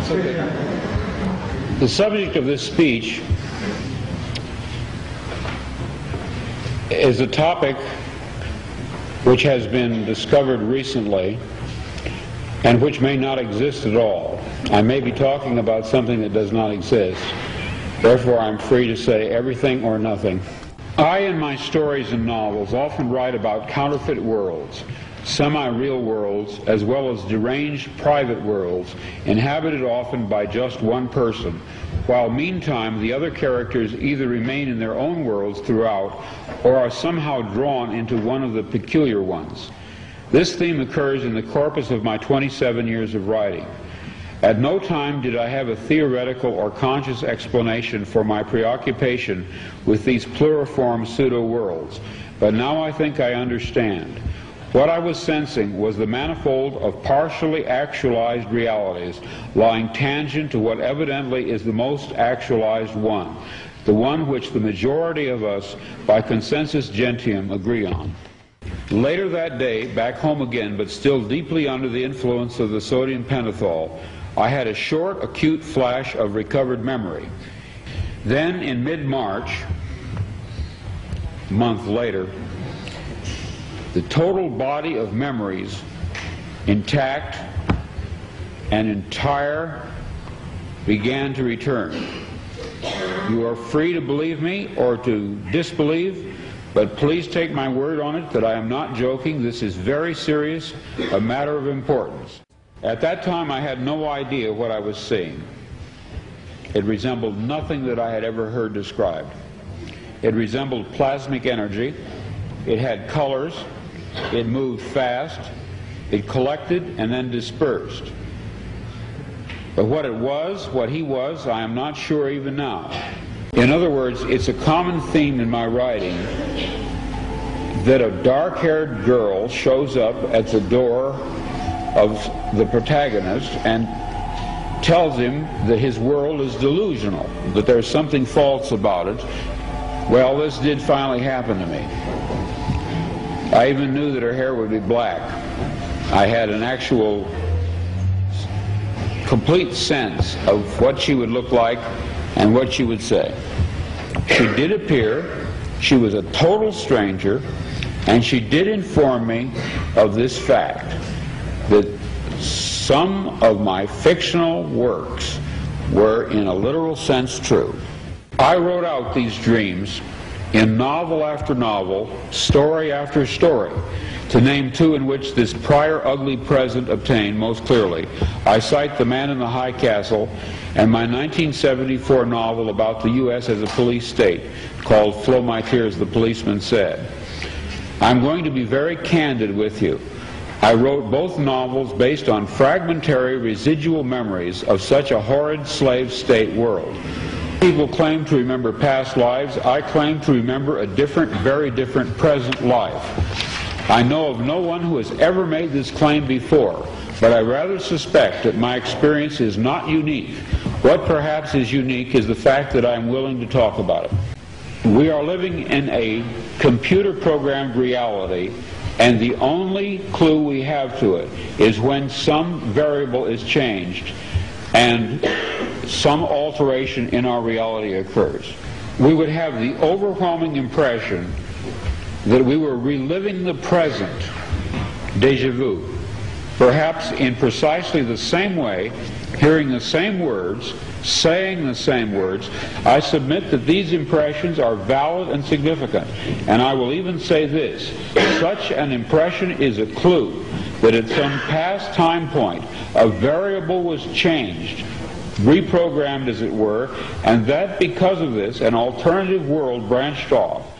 The subject of this speech is a topic which has been discovered recently and which may not exist at all. I may be talking about something that does not exist. Therefore, I'm free to say everything or nothing. I, in my stories and novels, often write about counterfeit worlds, semi-real worlds, as well as deranged private worlds, inhabited often by just one person, while meantime the other characters either remain in their own worlds throughout or are somehow drawn into one of the peculiar ones. This theme occurs in the corpus of my 27 years of writing. At no time did I have a theoretical or conscious explanation for my preoccupation with these pluriform pseudo-worlds, but now I think I understand. What I was sensing was the manifold of partially actualized realities lying tangent to what evidently is the most actualized one, the one which the majority of us, by consensus gentium, agree on. Later that day, back home again, but still deeply under the influence of the sodium pentothal, I had a short, acute flash of recovered memory. Then, in mid-March, a month later, the total body of memories, intact and entire, began to return. You are free to believe me or to disbelieve, but please take my word on it that I am not joking. This is very serious, a matter of importance. At that time, I had no idea what I was seeing. It resembled nothing that I had ever heard described. It resembled plasmic energy. It had colors. It moved fast. It collected and then dispersed. But what it was, what he was, I am not sure even now. In other words, it's a common theme in my writing that a dark-haired girl shows up at the door of the protagonist and tells him that his world is delusional, that there's something false about it. Well, this did finally happen to me. I even knew that her hair would be black. I had an actual complete sense of what she would look like and what she would say. She did appear, she was a total stranger, and she did inform me of this fact, that some of my fictional works were in a literal sense true. I wrote out these dreams in novel after novel, story after story. To name two in which this prior ugly present obtained most clearly, I cite The Man in the High Castle and my 1974 novel about the U.S. as a police state, called Flow My Tears, the Policeman Said. I'm going to be very candid with you. I wrote both novels based on fragmentary residual memories of such a horrid slave state world. People claim to remember past lives. I claim to remember a different, very different present life. I know of no one who has ever made this claim before, but I rather suspect that my experience is not unique. What perhaps is unique is the fact that I am willing to talk about it. We are living in a computer-programmed reality, and the only clue we have to it is when some variable is changed and some alteration in our reality occurs. We would have the overwhelming impression that we were reliving the present, déjà vu, perhaps in precisely the same way, hearing the same words, saying the same words. I submit that these impressions are valid and significant, and I will even say this: such an impression is a clue that at some past time point a variable was changed, reprogrammed as it were, and that because of this an alternative world branched off.